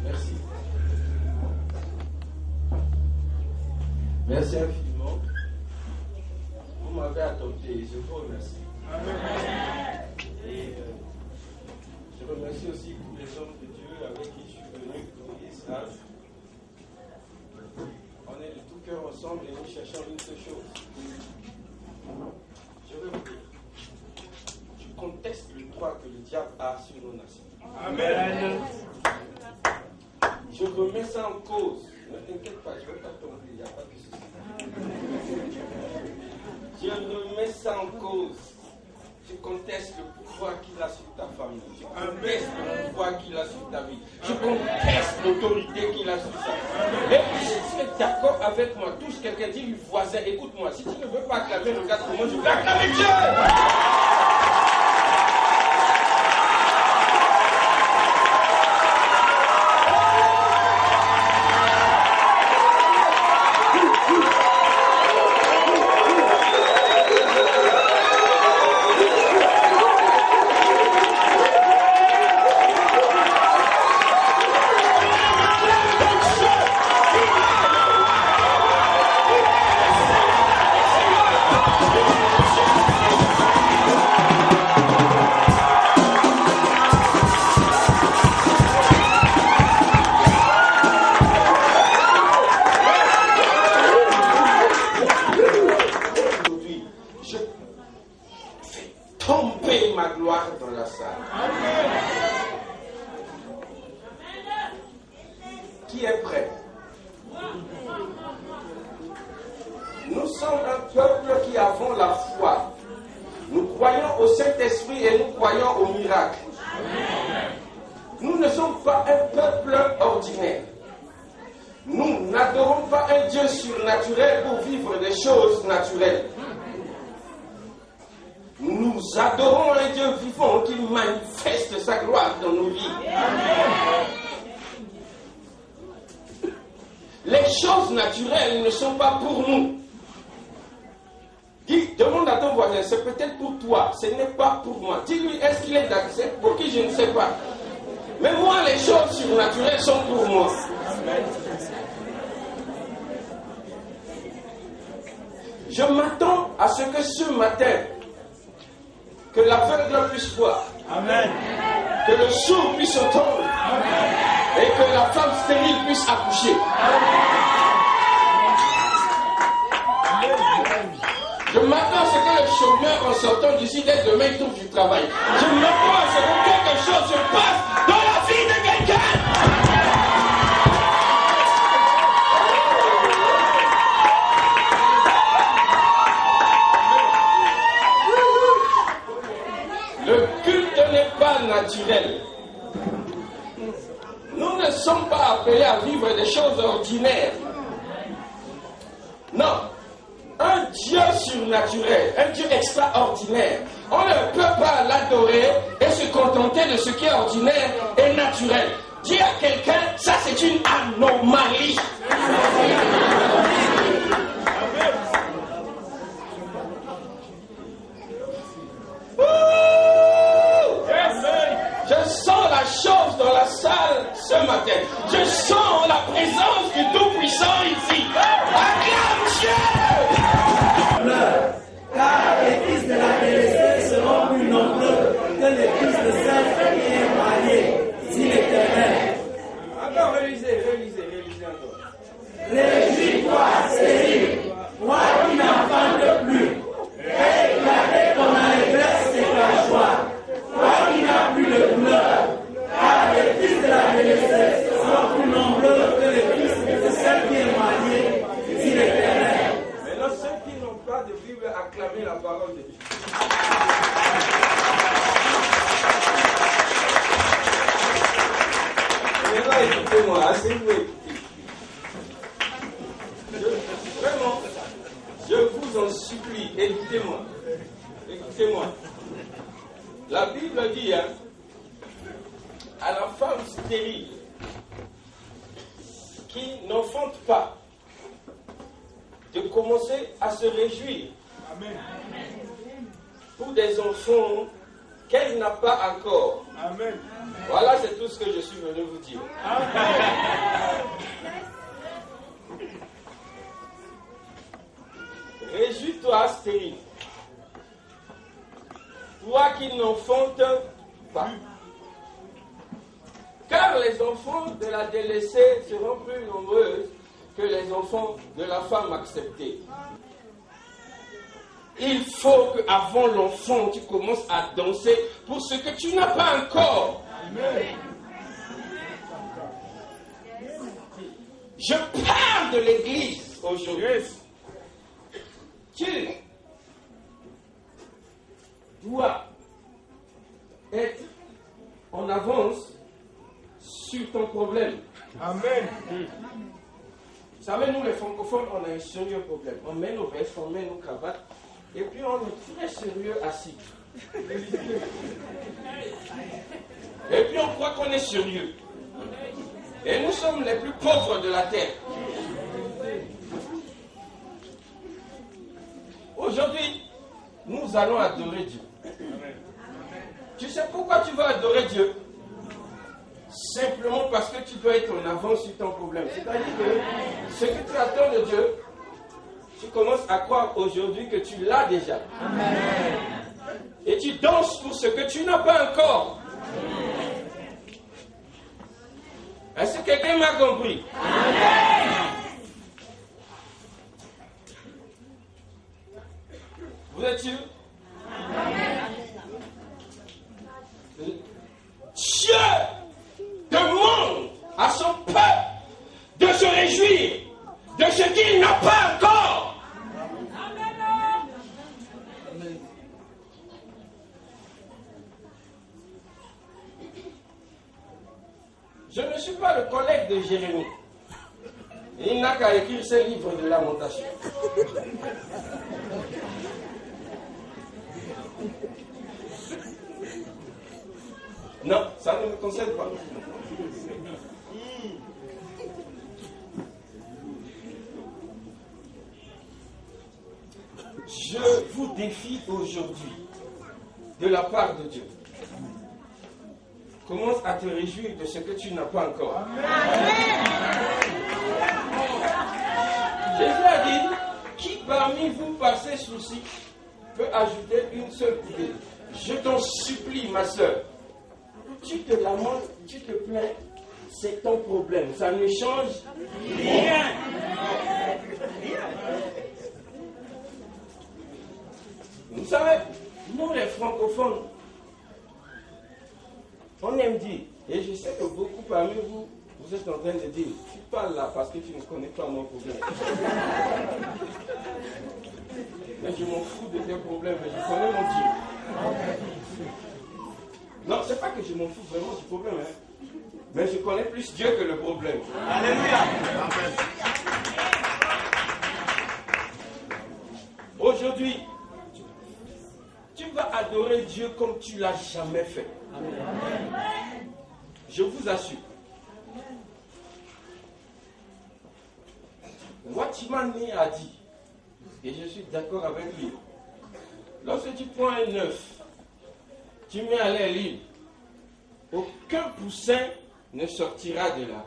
Merci. Merci infiniment. Vous m'avez adopté, je vous remercie. Et je remercie aussi tous les hommes de Dieu avec qui je suis venu pour Israël. On est de tout cœur ensemble et nous cherchons une seule chose. Je vais vous dire, je conteste le droit que le diable a sur nos nations. Amen. Je remets ça en cause. Ne t'inquiète pas, je ne vais pas tomber, il n'y a pas de souci. Je remets ça en cause. Je conteste le pouvoir qu'il a sur ta famille. Je conteste le pouvoir qu'il a sur ta vie. Je conteste l'autorité qu'il a sur ça. Et si tu es d'accord avec moi, touche quelqu'un, dis lui voisin, écoute-moi. Si tu ne veux pas acclamer, regarde comment je vais acclamer Dieu. Qui est prêt? Nous sommes un peuple qui avons la foi. Nous croyons au Saint-Esprit et nous croyons au miracle. Nous ne sommes pas un peuple ordinaire. Nous n'adorons pas un Dieu surnaturel pour vivre des choses naturelles. Nous adorons un Dieu vivant qui manifeste sa gloire dans nos vies. Les choses naturelles ne sont pas pour nous. Dis, demande à ton voisin, c'est peut-être pour toi, ce n'est pas pour moi. Dis-lui, est-ce qu'il est d'accord? C'est pour qui, je ne sais pas. Mais moi, les choses surnaturelles sont pour moi. Je m'attends à ce que ce matin, que l'aveugle puisse voir. Amen. Que le sourd puisse entendre. Amen. Et que la femme stérile puisse accoucher. Je m'attends à ce que le chômeur en sortant d'ici dès demain trouve du travail. Je m'attends à ce que quelque chose se passe dans la vie de quelqu'un. Le culte n'est pas naturel. Nous ne sommes pas appelés à vivre des choses ordinaires. Non. Un Dieu surnaturel, un Dieu extraordinaire. On ne peut pas l'adorer et se contenter de ce qui est ordinaire et naturel. Dis à quelqu'un, ça c'est une anomalie. Je sens la chose dans la salle ce matin. Je sens la présence du Tout-Puissant ici. Acclame Dieu! Car les fils de la délaissée seront plus nombreux que les fils de celle qui est mariée, dit l'Éternel. Encore, relisez encore. Réjouis-toi, stérile, toi qui n'enfantes plus. Éclatez ton allégresse et ta joie, toi qui n'as plus de douleur. Car les fils de la délaissée seront plus nombreux que les fils de celle qui est mariée, dit l'Éternel. Maintenant, ceux qui n'ont pas de Bible, acclamez la parole de Dieu. Maintenant, écoutez-moi, assez-vous écouter. Vraiment, je vous en supplie, écoutez-moi. Écoutez-moi. La Bible dit, à la femme stérile qui n'enfante pas, de commencer à se réjouir. Amen. Pour des enfants qu'elle n'a pas encore. Amen. Voilà, c'est tout ce que je suis venu vous dire. Réjouis-toi, stérile. Toi qui n'enfantes pas. Car les enfants de la délaissée seront plus nombreux que les enfants de la femme acceptée. Il faut qu'avant l'enfant, tu commences à danser pour ce que tu n'as pas encore. Amen. Je parle de l'Église aujourd'hui. Tu dois être en avance sur ton problème. Amen. Vous savez, nous les francophones, on a un sérieux problème. On met nos vestes, on met nos cravates, et puis on est très sérieux assis. Et puis on croit qu'on est sérieux. Et nous sommes les plus pauvres de la terre. Aujourd'hui, nous allons adorer Dieu. Tu sais pourquoi tu veux adorer Dieu? Simplement parce que tu dois être en avance sur ton problème. C'est-à-dire que ce que tu attends de Dieu, tu commences à croire aujourd'hui que tu l'as déjà. Amen. Et tu danses pour ce que tu n'as pas encore. Est-ce que quelqu'un m'a compris? Amen. Vous êtes sûr? Dieu demande à son peuple de se réjouir de ce qu'il n'a pas encore. Je ne suis pas le collègue de Jérémie. Il n'a qu'à écrire ses livres de lamentation. Non, ça ne me concerne pas. Je vous défie aujourd'hui, de la part de Dieu. Commence à te réjouir de ce que tu n'as pas encore. Amen. Jésus a dit, qui parmi vous par ses soucis peut ajouter une seule idée? Je t'en supplie, ma soeur. Tu te lamentes, tu te plains, c'est ton problème. Ça ne change rien. Vous savez, nous les francophones, on aime dire, et je sais que beaucoup parmi vous, vous êtes en train de dire, tu parles là parce que tu ne connais pas mon problème. Mais je m'en fous de tes problèmes, mais je connais mon Dieu. Non, c'est pas que je m'en fous vraiment du problème, hein. Mais je connais plus Dieu que le problème. Alléluia. Amen. Aujourd'hui, tu vas adorer Dieu comme tu ne l'as jamais fait. Amen. Je vous assure. Watchman Nee a dit, et je suis d'accord avec lui, lorsque tu prends un œuf, tu mets à l'air libre, aucun poussin ne sortira de là.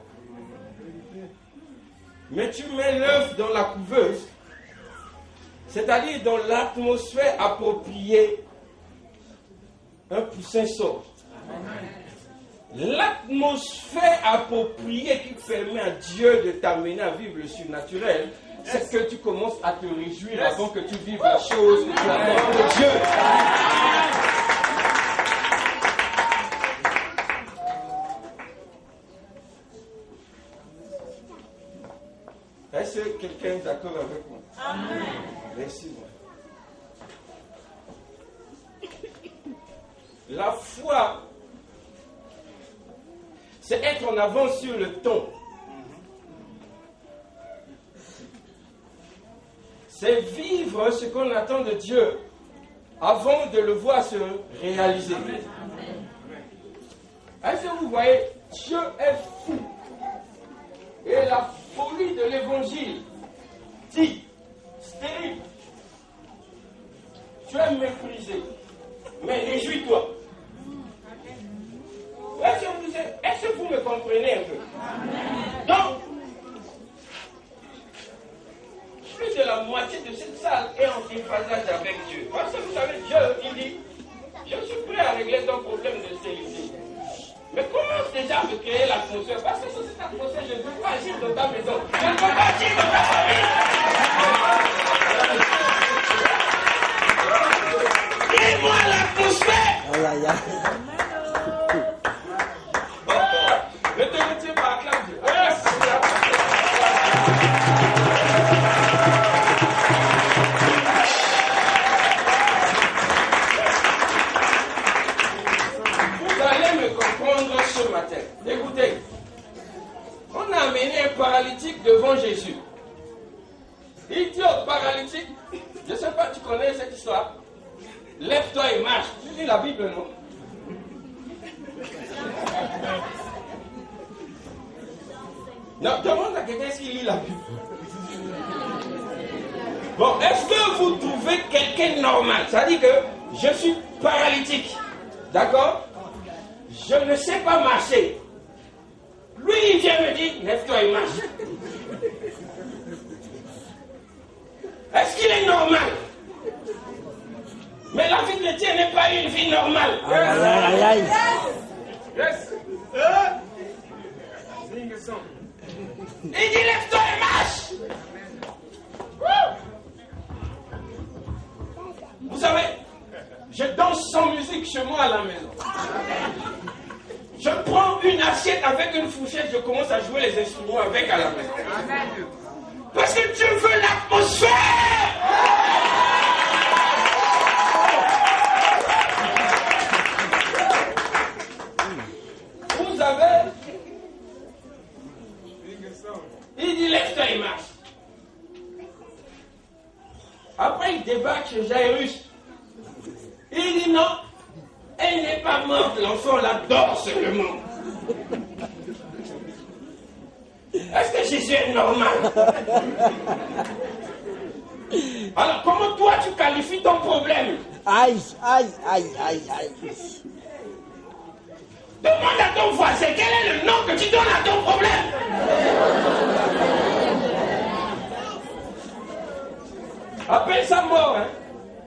Mais tu mets l'œuf dans la couveuse, c'est-à-dire dans l'atmosphère appropriée, un poussin sort. L'atmosphère appropriée qui permet à Dieu de t'amener à vivre le surnaturel, c'est que tu commences à te réjouir avant que tu vives la chose que tu attends de Dieu. Est-ce que quelqu'un est d'accord avec moi? Amen. Merci. La foi, c'est être en avance sur le temps. C'est vivre ce qu'on attend de Dieu avant de le voir se réaliser. Est-ce que vous voyez, Dieu est fou. Et la folie de l'évangile dit, stérile, tu es méprisé, mais réjouis-toi. Est-ce amener un peu. Donc, plus de la moitié de cette salle est en déphasage avec Dieu. Parce que vous savez, Dieu, il dit, je suis prêt à régler ton problème de stérilité. Mais commence déjà à me créer l'atmosphère. Parce que sur cette atmosphère, je ne peux pas agir dans ta maison. Je ne peux pas agir dans ta famille. Crée-moi l'atmosphère. Aïe, aïe, aïe. Ne te retiens pas, acclame Dieu. Vous allez me comprendre ce matin. Écoutez, on a amené un paralytique devant Jésus. Il dit au paralytique, je ne sais pas, tu connais cette histoire? Lève-toi et marche. Tu lis la Bible, non? Non, demande à quelqu'un s'il lit la Bible. Bon, est-ce que vous trouvez quelqu'un normal? C'est-à-dire que je suis paralytique. D'accord? Je ne sais pas marcher. Lui, il vient me dire, lève-toi et marche. Est-ce qu'il est normal? Mais la vie chrétienne n'est pas une vie normale. Aïe, aïe, aïe. Yes. Il dit lève-toi et marche. Vous savez, je danse sans musique chez moi à la maison. Je prends une assiette avec une fourchette, je commence à jouer les instruments avec à la maison. Parce que Dieu veut l'atmosphère. Vous avez... Il dit lève-toi et marche. Après il débarque chez Jairus. Il dit non, elle n'est pas morte, l'enfant la dort seulement. Est-ce que Jésus est normal? Alors comment toi tu qualifies ton problème? Aïe, aïe, aïe, aïe, aïe. Demande à ton voisin quel est le nom que tu donnes à ton problème. Appelle ça mort, hein?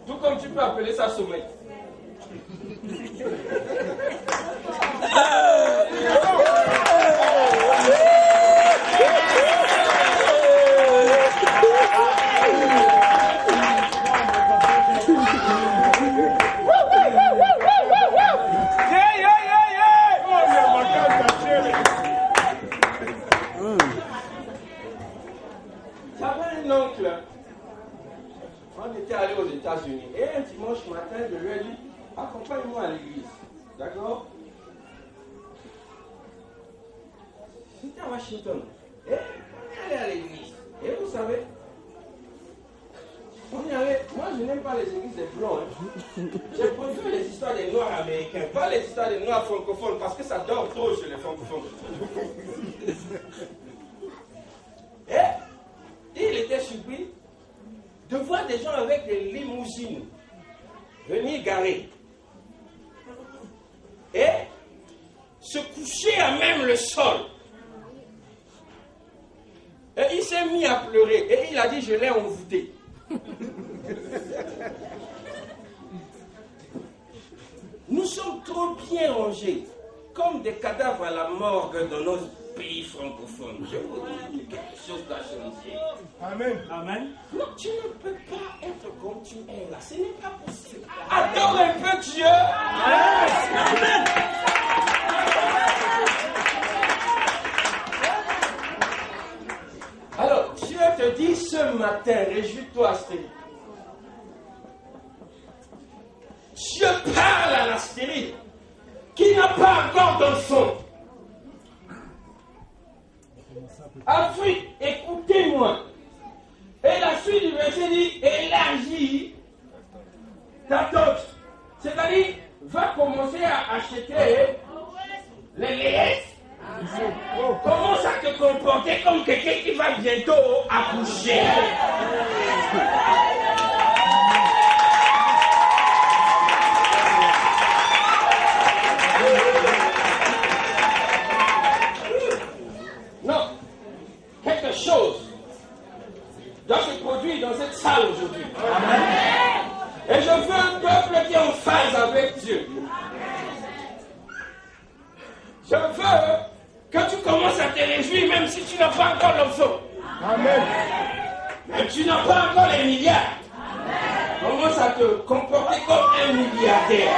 Tout comme tu peux appeler ça sommeil. J'avais un oncle. On était allé aux États-Unis. Et un dimanche matin, je lui ai dit, accompagne-moi à l'église. D'accord? C'était à Washington. Et on est allé à l'église. Et vous savez, on y allait. Moi, je n'aime pas les églises des blancs. Hein. Je préfère les histoires des noirs américains, pas les histoires des noirs francophones, parce que ça dort trop chez les francophones. Et il était surpris de voir des gens avec des limousines venir garer et se coucher à même le sol. Et il s'est mis à pleurer et il a dit je l'ai envoûté. Nous sommes trop bien rangés, comme des cadavres à la morgue dans nos pays francophones. Je vous dis que quelque chose doit changer. Amen. Amen. Non, tu ne peux pas être comme tu es là. Ce n'est pas possible. Adore un peu Dieu. Amen. Alors, Dieu te dit ce matin, réjouis-toi, Astérix. Dieu parle à l'Astérix qui n'a pas encore d'enfant. Afrique, écoutez-moi. Et la suite du verset dit, élargis ta tote. C'est-à-dire, va commencer à acheter les layettes. Commence à te comporter comme quelqu'un qui va bientôt accoucher. aujourd'hui. Et je veux un peuple qui est en phase avec Dieu. Je veux que tu commences à te réjouir même si tu n'as pas encore l'option. Amen. Même si tu n'as pas encore les milliards. Commence à te comporter comme un milliardaire.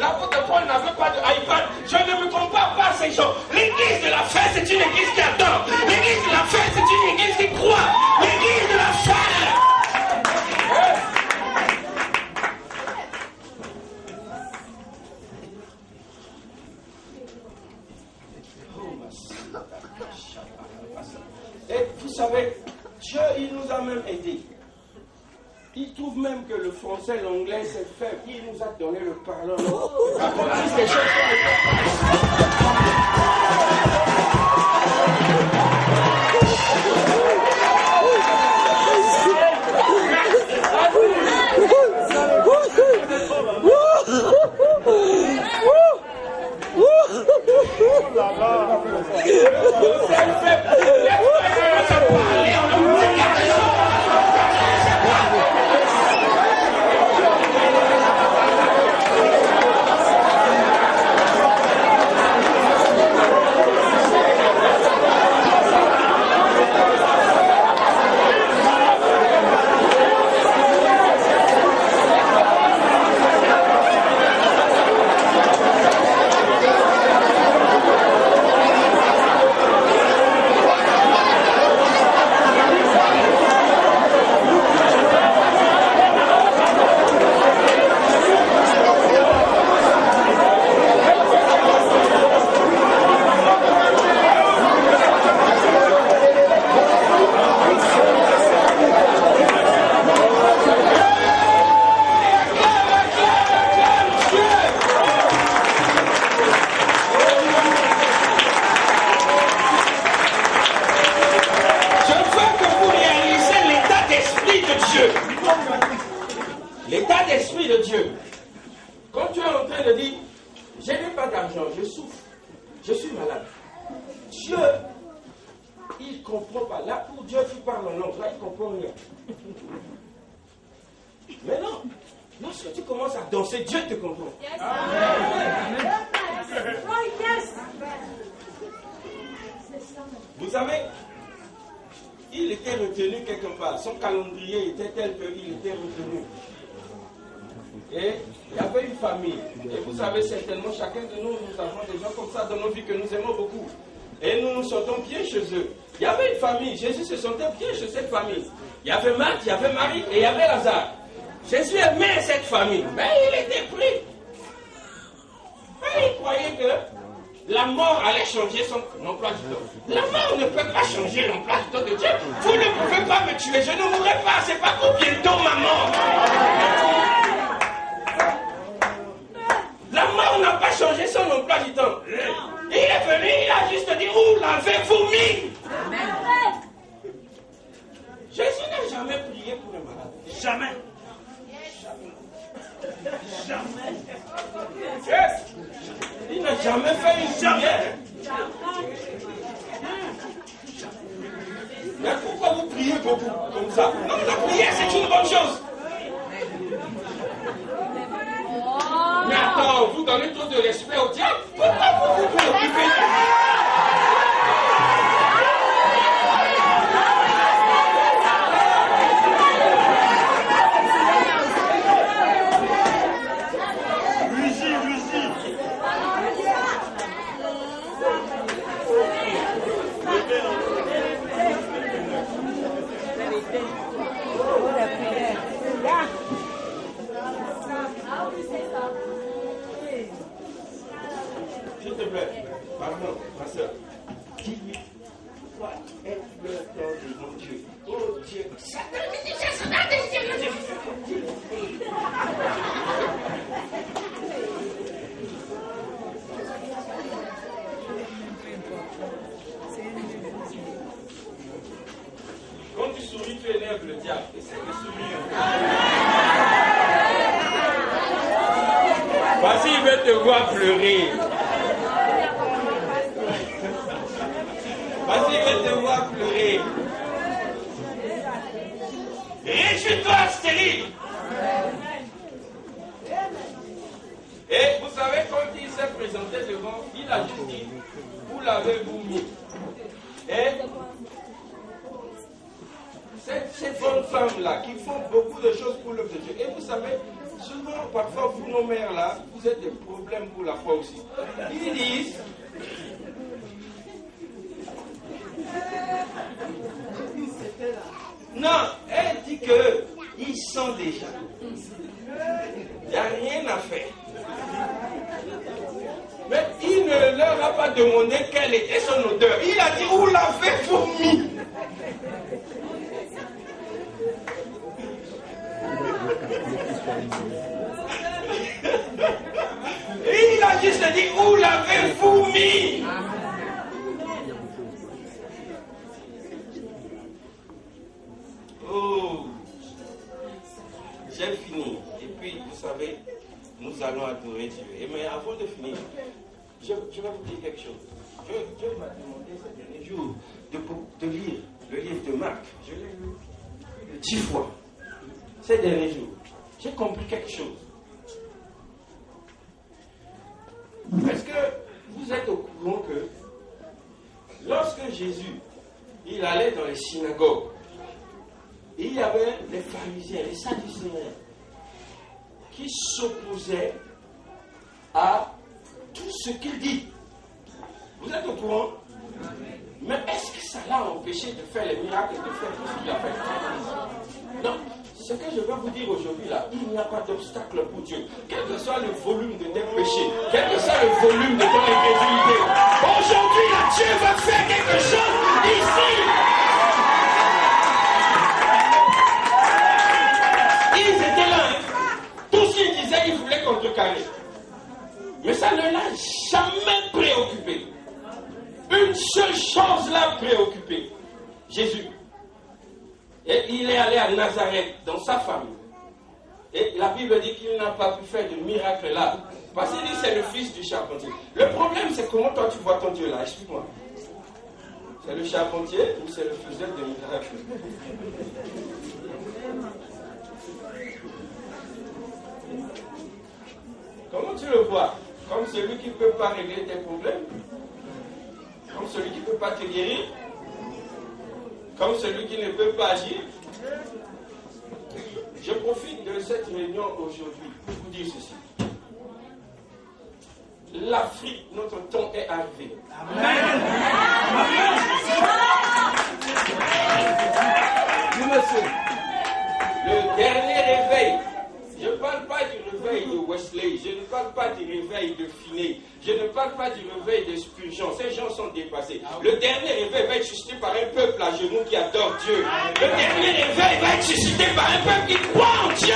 L'apôtre Paul n'avait pas d'iPad. Je ne me compare pas à ces gens. L'église de la fin, c'est une église qui adore. L'église de la fin, c'est une église qui croit. L'église de la fin. Et vous savez, Dieu, il nous a même aidés. Il trouve même que le français, l'anglais, c'est faible. Il nous a donné le parlant. Par contre, ces choses l'état d'esprit de Dieu. Quand tu es en train de dire, je n'ai pas d'argent, je souffre, je suis malade. Dieu, il ne comprend pas. Là, pour Dieu, tu parles en langue, là, il ne comprend rien. Mais non, lorsque tu commences à danser, Dieu te comprend. Yes. Amen. Oh, yes. Vous savez, il était retenu quelque part. Son calendrier était tel qu'il était retenu. Et il y avait une famille. Et vous savez certainement, chacun de nous, nous avons des gens comme ça dans nos vies que nous aimons beaucoup. Et nous nous sentons bien chez eux. Il y avait une famille. Jésus se sentait bien chez cette famille. Il y avait Marthe, il y avait Marie et il y avait Lazare. Jésus aimait cette famille. Mais il était pris. Mais il croyait que la mort allait changer son emploi du temps. La mort ne peut pas changer l'emploi du temps de Dieu. Vous ne pouvez pas me tuer. Je ne mourrai pas. C'est pas pour bientôt ma mort. La mort n'a pas changé son emploi du temps. Il est venu, il a juste dit où l'avez-vous mis? Jésus n'a jamais prié pour un malade. Jamais. Jamais. Yes. Il n'a jamais fait une prière. Mais pourquoi vous priez beaucoup comme ça? Non, la prière c'est une bonne chose. Mais attends, vous donnez trop de respect au diable. Pourquoi vous vous préoccupez? souris, tu énerves le diable. Essaie de sourire. Voici, il veut te voir pleurer. Voici, il veut te voir pleurer. Réjouis-toi, stérile. Et vous savez, quand il s'est présenté devant, il a juste dit, où l'avez-vous mis? Et ces bonnes femmes-là, qui font beaucoup de choses pour l'œuvre de Dieu. Et vous savez, souvent, parfois, vous, nos mères-là, vous êtes des problèmes pour la foi aussi. Ils disent, non, elle dit qu'ils sont déjà. Il n'y a rien à faire. Mais il ne leur a pas demandé quelle était son odeur. Il a dit où l'avez-vous mis? Il a juste dit où l'avez-vous mis? Oh, j'ai fini. Et puis, vous savez, nous allons adorer Dieu. Mais avant de finir, je vais vous dire quelque chose. Dieu m'a demandé ces derniers jours de lire le livre de Marc. Je l'ai lu plus de 10 fois ces derniers jours. J'ai compris quelque chose. Est-ce que vous êtes au courant que lorsque Jésus, il allait dans les synagogues, il y avait les pharisiens, les sadducéens, qui s'opposaient à tout ce qu'il dit. Vous êtes au courant? Mais est-ce que ça l'a empêché de faire les miracles et de faire tout ce qu'il a fait? Non. Ce que je vais vous dire aujourd'hui là, il n'y a pas d'obstacle pour Dieu. Quel que soit le volume de tes péchés, quel que soit le volume de ton incrédulité, aujourd'hui là, Dieu va faire quelque chose ici. Ils étaient là, hein. Tous ils disaient qu'ils voulaient contrecarrer. Mais ça ne l'a jamais préoccupé. Une seule chose l'a préoccupé. Jésus. Et il est allé à Nazareth, dans sa famille. Et la Bible dit qu'il n'a pas pu faire de miracle là. Parce qu'il dit que c'est le fils du charpentier. Le problème, c'est comment toi tu vois ton Dieu là. Explique-moi. C'est le charpentier ou c'est le faiseur de miracles? Comment tu le vois? Comme celui qui ne peut pas régler tes problèmes? Comme celui qui ne peut pas te guérir? Comme celui qui ne peut pas agir? Je profite de cette réunion aujourd'hui pour vous dire ceci. L'Afrique, notre temps est arrivé. Amen. Le dernier réveil. Je ne parle pas du réveil de Wesley, je ne parle pas du réveil de Finney, je ne parle pas du réveil de Spurgeon. Ces gens sont dépassés. Le dernier réveil va être suscité par un peuple à genoux qui adore Dieu. Le dernier réveil va être suscité par un peuple qui croit en Dieu.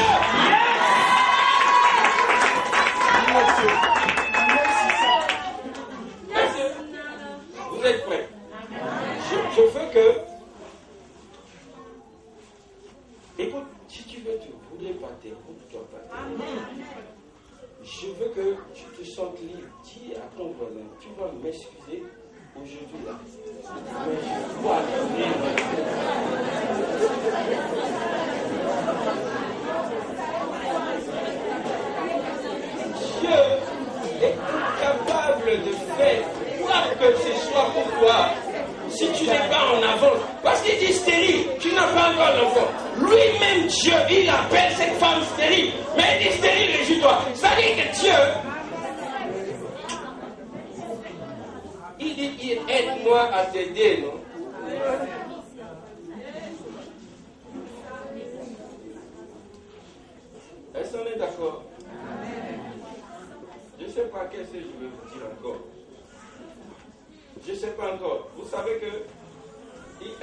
Vous êtes prêts? Je veux que... Écoute, si tu veux te rouler par tes roues, je veux que tu te sentes libre. Dis à ton voisin, tu vas m'excuser aujourd'hui là. Mais je dois venir. Dieu est capable de faire quoi que ce soit pour toi. Si tu n'es pas en avance, parce qu'il dit stérile, tu n'as pas encore l'enfant. Lui-même, Dieu, il appelle cette femme stérile. Mais il dit stérile, réjouis-toi. C'est-à-dire que Dieu, il dit, aide-moi à t'aider, non? Est-ce qu'on est d'accord? Je ne sais pas qu'est-ce que je vais vous dire encore. Je ne sais pas encore. Vous savez que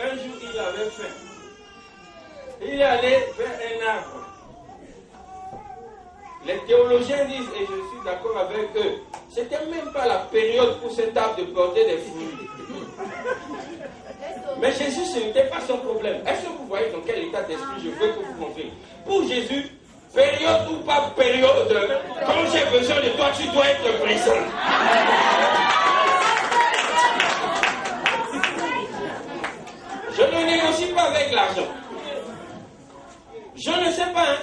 un jour il avait faim. Il est allé vers un arbre. Les théologiens disent, et je suis d'accord avec eux, c'était même pas la période pour cet arbre de porter des fruits. Mais Jésus, ce n'était pas son problème. Est-ce que vous voyez? voyez dans quel état d'esprit je veux que vous montrez. Pour Jésus, période ou pas période, quand j'ai besoin de toi, tu dois être présent. Je ne négocie pas avec l'argent. Je ne sais pas,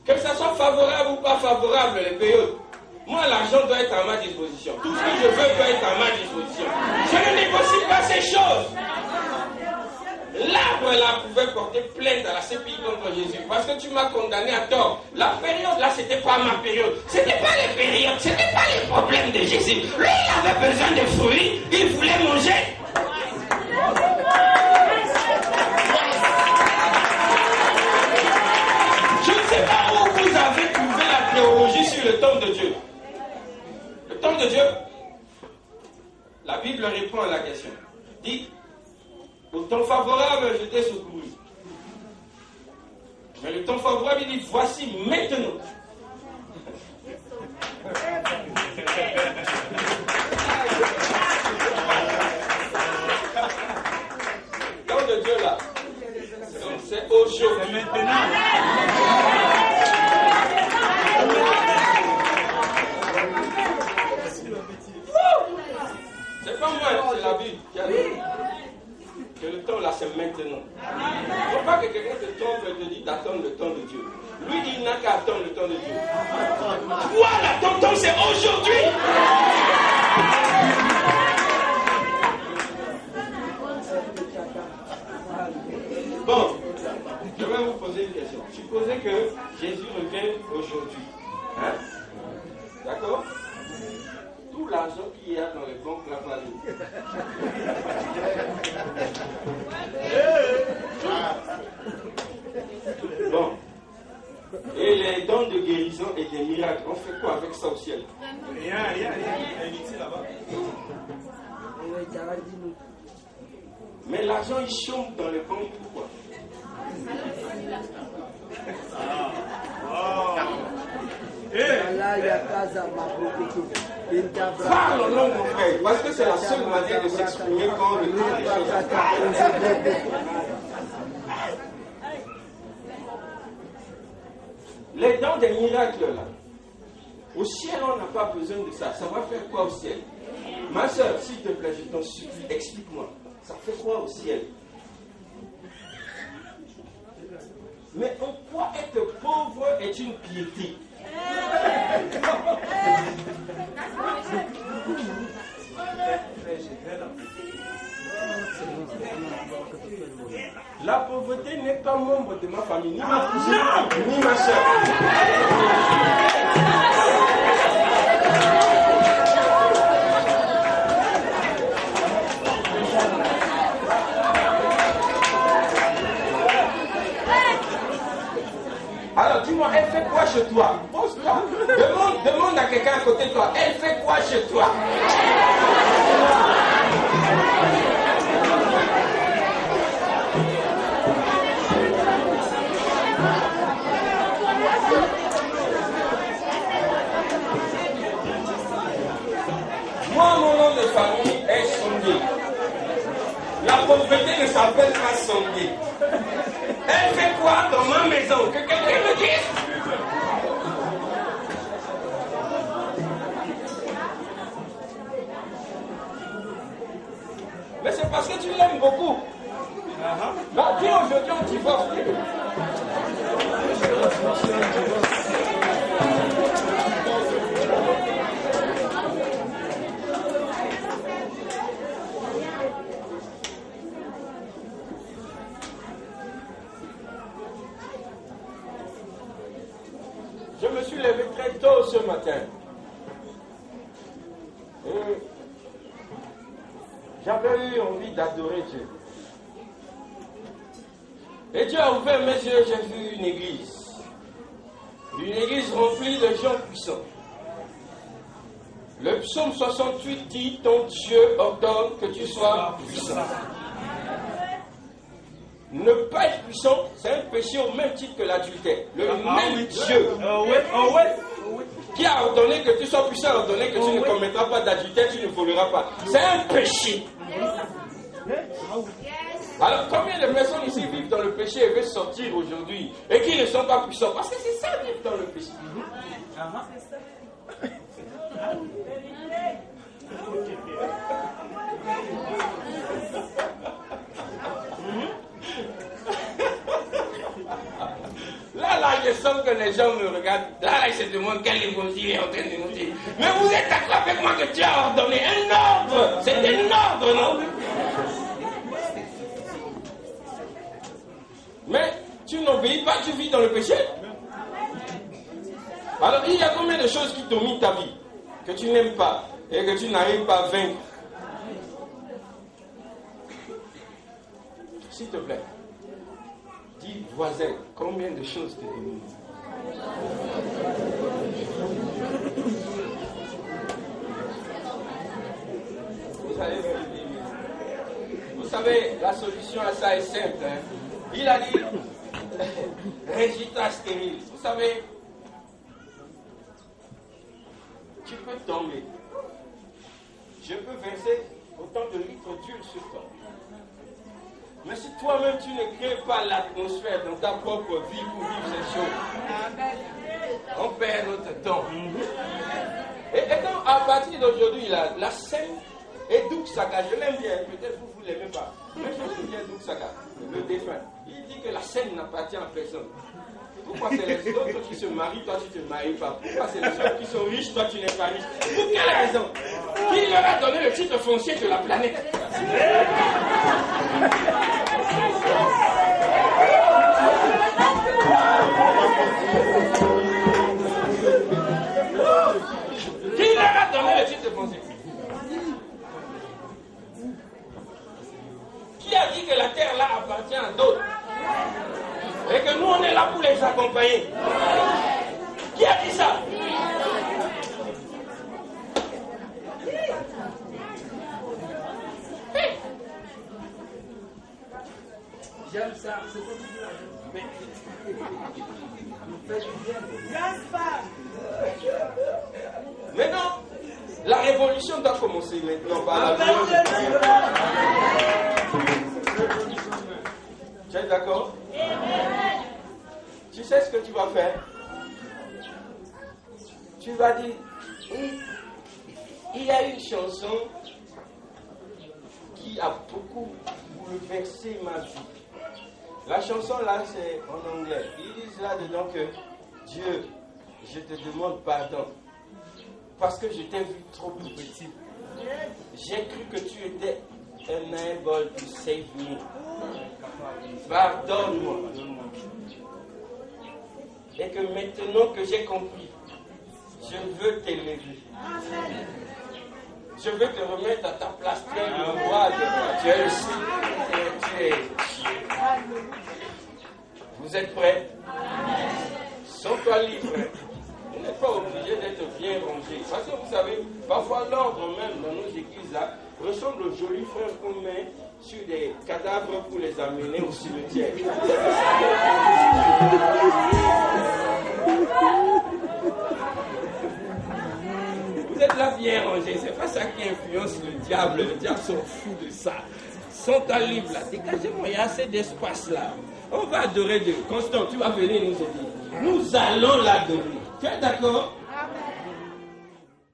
que ça soit favorable ou pas favorable, les périodes. Moi, l'argent doit être à ma disposition. Tout ce que je veux doit être à ma disposition. Je ne négocie pas ces choses. L'arbre là pouvait porter plainte à la CPI contre Jésus parce que tu m'as condamné à tort. La période là, c'était pas ma période. C'était pas les périodes, c'était pas les problèmes de Jésus. Lui, il avait besoin de fruits, il voulait manger. Je ne sais pas où vous avez trouvé la théologie sur le temps de Dieu. Le temps de Dieu, la Bible répond à la question. Dit, au temps favorable, je t'ai secouru. Mais le temps favorable, il dit, voici maintenant. Le temps de Dieu là, c'est aujourd'hui. C'est maintenant. C'est pas moi, c'est la Bible qui a dit que le temps là c'est maintenant. Il ne faut pas que quelqu'un te trompe et te dise d'attendre le temps de Dieu. Lui dit il n'a qu'à attendre le temps de Dieu. Toi là, ton temps c'est aujourd'hui. Bon, je vais vous poser une question. Supposez que Jésus revient aujourd'hui. Hein? D'accord? Tout l'argent qu'il y a dans les banques là va aller. Bon. Et les dons de guérison et des miracles, on fait quoi avec ça au ciel? Rien. Il y a inutile là-bas. Mais l'argent il chôme dans les banques, pourquoi? Parle-nous mon frère, parce que c'est la seule manière de s'exprimer quand le temps des choses. Les dons des miracles là, au ciel on n'a pas besoin de ça. Ça va faire quoi au ciel? Ma soeur, s'il te plaît, je t'en supplie, explique-moi. Ça fait quoi au ciel? Mais en quoi être pauvre est une piété? La pauvreté n'est pas membre de ma famille, ni ma cousine, ni ma soeur. Alors dis-moi, elle fait quoi chez toi? Pose-toi. Demande à quelqu'un à côté de toi, elle fait quoi chez toi? Moi, mon nom de famille est Sondé. La pauvreté ne s'appelle pas Sondé. Elle fait quoi dans ma maison? Que quelqu'un me dise. Mais c'est parce que tu l'aimes beaucoup. Non, dis aujourd'hui on divorce. Je me suis levé très tôt ce matin. Et j'avais eu envie d'adorer Dieu. Et Dieu a ouvert mes yeux, j'ai vu une église. Une église remplie de gens puissants. Le psaume 68 dit, ton Dieu ordonne que tu sois puissant. Ne pas être puissant, c'est un péché au même titre que l'adultère. Le même Dieu qui a ordonné que tu sois puissant, a ordonné que tu ne commettras pas d'adultère, tu ne voleras pas. C'est un péché. Alors, combien de personnes ici vivent dans le péché et veulent sortir aujourd'hui et qui ne sont pas puissants? Parce que c'est ça, vivre dans le péché. Là, je sens que les gens me regardent. Là, ils se demandent quel évangile est en train de nous dire. Mais vous êtes d'accord avec moi que Dieu a ordonné un ordre. C'est un ordre, non? Mais tu n'obéis pas, tu vis dans le péché. Alors, il y a combien de choses qui dominent ta vie que tu n'aimes pas et que tu n'arrives pas à vaincre? S'il te plaît, dis voisin, combien de choses te dominent? Vous savez, la solution à ça est simple. Hein? Il a dit, résultat stérile. Vous savez, tu peux tomber. Je peux verser autant de litres d'huile sur toi. Mais si toi-même tu ne crées pas l'atmosphère dans ta propre vie pour vivre ces choses, on perd notre temps. Et donc, à partir d'aujourd'hui, la scène est Duksaka. Je l'aime bien, peut-être vous ne l'aimez pas. Mais je me souviens Duksaka, le défunt. Il dit que la scène n'appartient à personne. Pourquoi c'est les autres qui se marient, toi tu ne te maries pas? Pourquoi c'est les autres qui sont riches, toi tu n'es pas riche? Pour quelle raison? Qui leur a donné le titre foncier de la planète? Qui leur a donné le titre foncier? Qui a dit que la terre là appartient à d'autres? Et que nous on est là pour les accompagner? Qui a dit ça? J'aime ça, c'est ça que Maintenant, la révolution doit commencer maintenant par la Tu es d'accord? Tu sais ce que tu vas faire? Tu vas dire, il y a une chanson qui a beaucoup bouleversé ma vie. La chanson là, c'est en anglais. Ils disent là-dedans que Dieu, je te demande pardon parce que je t'ai vu trop petit. J'ai cru que tu étais unable to save me. Pardonne-moi. Et que maintenant que j'ai compris, je veux t'élever. Je veux te remettre à ta place. Tu es le roi de moi. Tu es le Seigneur. Vous êtes prêts? Sens-toi libre. Vous n'êtes pas obligé d'être bien rangé. Parce que vous savez, parfois l'ordre même dans nos églises là, ressemble aux jolis frères qu'on met sur des cadavres pour les amener au cimetière. Vous êtes là bien rangé. C'est pas ça qui influence le diable. Le diable s'en fout de ça. Sont-toi libre là. Dégagez-moi, il y a assez d'espace là. On va adorer Dieu. Constant, tu vas venir nous aider. Nous allons l'adorer. Tu es d'accord?